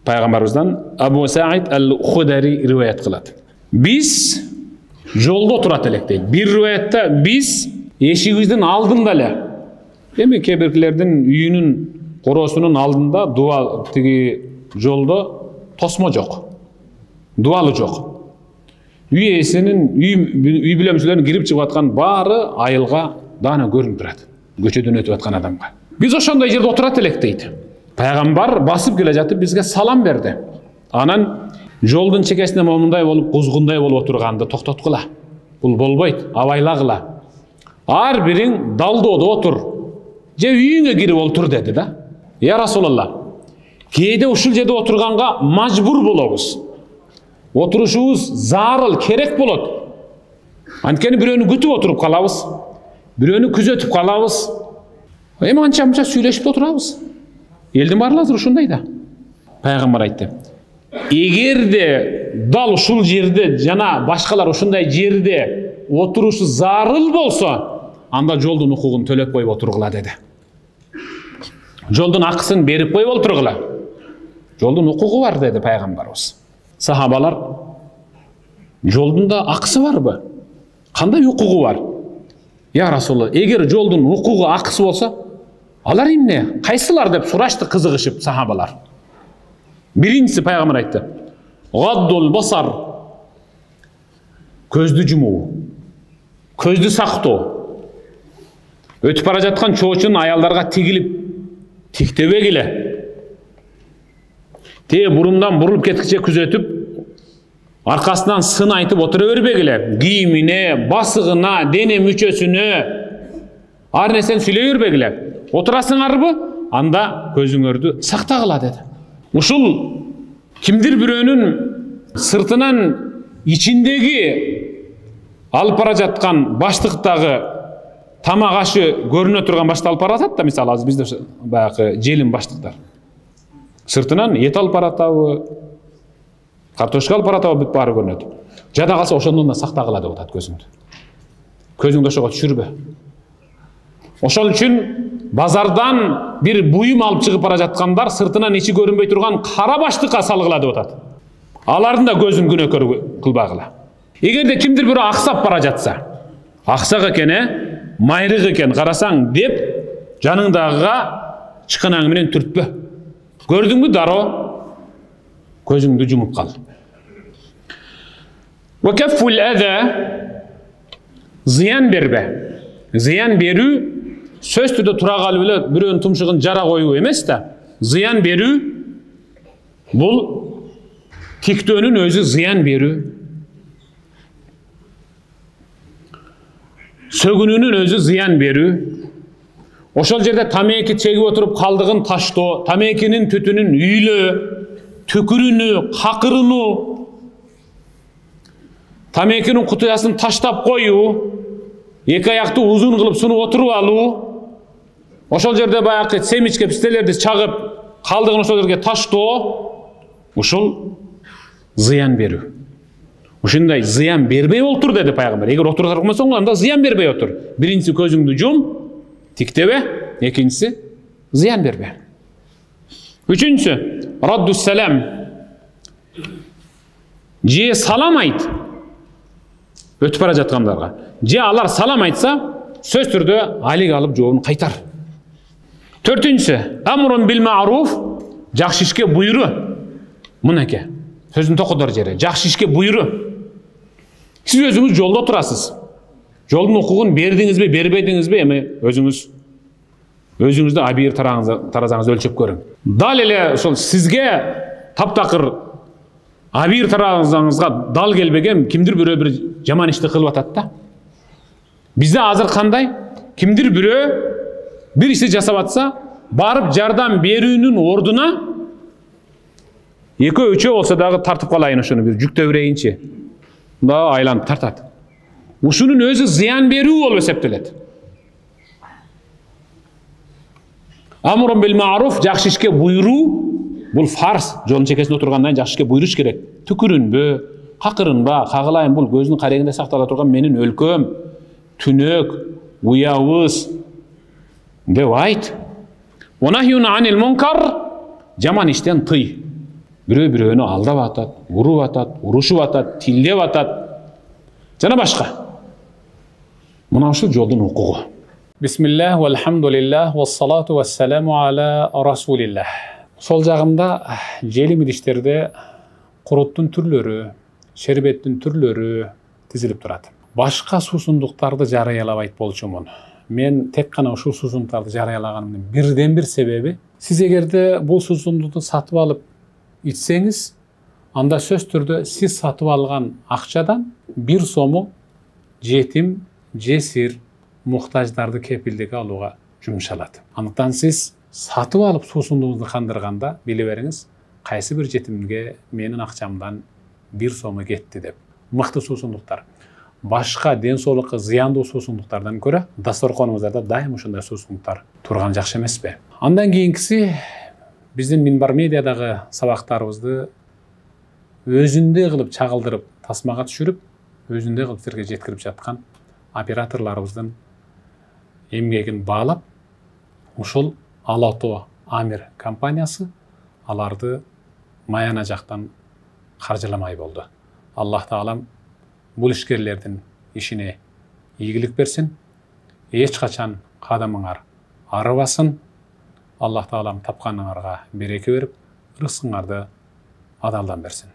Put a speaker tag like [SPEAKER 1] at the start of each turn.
[SPEAKER 1] Пайғамбарымыздан Абу Саид әл-Худари риwayat қылады. Biz жолда тұрат елек дейді. Bir риwayatта biz ешігіміздің алдында әлі. Деме кейбірлердің үйінің қорасының алдында дуа тиги жолда тосма жоқ. Дуалы жоқ. Үй иесінің үй білемшілерін кіріп шығып жатқан бары айылға дана көрініп тұрады. Көшеден өтіп жатқан адамға. Biz ошондай жерде отырат елек дейді. Пайғамбар басып келе жатып бізге салам берді. Анан жолдың чекесіне момындай болып, құзғындай болып отырғанды тоқтатқыла. Бұл болбайды, абайлағыла. Ар бірің далдода отыр. Же үйіңе кіріп отыр деді да. Я Расулалла, кейде ушул жерде отырғанға мажбур болобуз. Отырушубуз зарыл, керек болот. Анткени бирөөнү күтүп отуруп калабыз. Бирөөнү күзөтүп калабыз. Эми анча-мынча сүйлөшүп отурабыз. Елдің барлығы ушундай да. Пайғамбар айтты. Эгерде дал ушул жерде жана башкалар ушундай жерде отурушу зарыл болсо, анда жолдун укугун төлөп коюп отургула деди. Жолдун акысын берип коюп отургула. Жолдун укугу бар деди пайгамбарыбыз. Сахабалар, жолдун да акысы барбы? Кандай укугу бар? Я Расулалла, эгер жолдун укугу акысы болсо, алар эмне? Кайсылар деп сурашты кызыгышып сахабалар. Биринчиси пайгамбар айтты. Гаддул басар. Көздү жумуу. Көздү сактоо. Өтүп бара жаткан чоочун аялдарга тигилип тиктебегиле. Те бурумдан бурулуп кеткиче күзөтүп, аркасынан сын айтып отура бербегиле. Кийимине, басыгына, дене мүчөсүнө ар нерсени сүйлөй бербегиле. Отурасыңарбы? Анда көзүңөрдү сактагыла деди. Ушул кимдир бирөөнүн сыртынан ичиндеги алып бара жаткан баштыктагы тамак ашы көрүнө турган башты алып баратат да, мисалы азыр бизде баягы желим баштыктар. Сыртынан эт алып баратабы, картошка алып баратабы бүт баары көрүнөт. Жада калса ошондон да сактагыла деп атат көзүңдү. Көзүңдү ошого түшүрбө. Ошол үчүн базардан бир буюм алып чыгып бара жаткандар сыртынан ичи көрүнбөй турган кара баштыкка салгыла деп атат. Алардын да көзүн күнөөкөр кылбагыла. Эгерде кимдир бирөө аксап бара жатса, аксак экен, майрык экен карасаң деп жаныңдагыга чыканаң менен түртпө. Көрдүңбү дароо көзүңдү жумуп кал. Ва каффул аза, зыян бербе. Зыян берүү сөз түрдө тура калып эле бирөөнүн тумшугун жара коюу эмес да. Зыян берүү бул тиктөөнүн өзү зыян берүү. Сөгүнүүнүн өзү зыян берүү. Ошол жерде тамеки чегип отуруп калдыгын таштоо, тамекинин түтүнүн үйлөө, түкүрүнүү, какырынуу, тамекинин кутуясын таштап коюу, эки аяктуу узун кылып сунуп отуруп алуу, ошол жерде баягы семичке пистелерди чагып, калдыгын ошол жерге таштоо, ушул зыян берүү. Ушундай зыян бербей отур деди пайгамбар. Эгер отура турмасаң, анда зыян бербей отур. Биринчиси көзүңдү жум, тиктебе, экинчиси зыян бербе. Үчүнчүсү радду салам. Же салам айт. Өтүп бара жаткандарга. Же алар салам айтса, сөз түрдө алиг алып жообун кайтар. Төртүнчүсү амрун бил ма'руф, жакшы ишке буйруу. Мынеке. Сөзүн токодор жери. Жакшы ишке буйруу. Сиз өзүңүз жолдо турасыз. Жолдун укугун бердиңизби, бербедиңизби, эми өзүңүздү абийир таразаңыз өлчөп көрүң. Дал эле ошол сизге таптакыр абийир таразаңызга дал келбеген кимдир бирөө бир жаман ишти кылып атат да. Бизде азыр кандай? Кимдир бирөө бир ишти жасап атса, барып жардам берүүнүн ордуна экөө үчөө болсо дагы тартып калайын ошону бир жүктөп берейинчи. Да айланып тартат. Ушунун өзү зыян берүү болуп эсептелет. Амрун бил ма'руф, жакшы ишке буйруу, бул фарз. Жолдун чекесинде отургандан жакшы ишке буйруш керек. Түкүрүнбө, какырынба, кагылайын, бул көзүнүн карегинде сактала турган менин өлкөм, түнөк, уябыз деп айт. Ванахюн анил мункар, жаман иштен тый. Бирөө-бирөөнү алдап атат, уруп атат, урушуп атат, тилдеп атат. Жана башка. Мына ушул жолдун укугу. Бисмиллах, валхамдулиллах, вассалату вассаламу аля расулиллах. Сол жагымда желим идиштерде куруттун түрлөрү, шербеттин түрлөрү тизилип турат. Башка суусундуктарды жарыялабайт болчумун. Мен тек гана ушул суусундуктарды жарыялаганымдын бирден бир себеби, сиз эгерде бул суусундукту сатып алып ичсеңиз, анда сөз түрдө сиз сатып алган акчадан 1 сому жетим, жесир, муктаждарды кепилдикке алууга жумшалат. Андыктан сиз сатып алып суусундугуңузду кандырганда биле бериңиз, кайсы бир жетимге менин акчамдан 1 сому кетти деп. Мыкты суусундуктар. Башка ден соолукка зыяндуу суусундуктардан көрө дасторконуңуздарда дайым ушундай суусундуктар турган жакшы эмеспи? Андан кийинкиси биздин Минбар медиадагы сабактарыбызды өзүндөй кылып чагылдырып, тасмага түшүрүп, өзүндөй кылып силерге жеткирип жаткан операторларыбыздын эмгегин баалап, ушул Алато Амир компаниясы аларды Маяна жактан каржыламай болду. Аллах таалам бул ишкерлердин ишине ийгилик берсин. Эч качан кадамыңар арыбасын. Аллах таалам тапканыңарга береке берип, рызкыңарды адалдан берсин.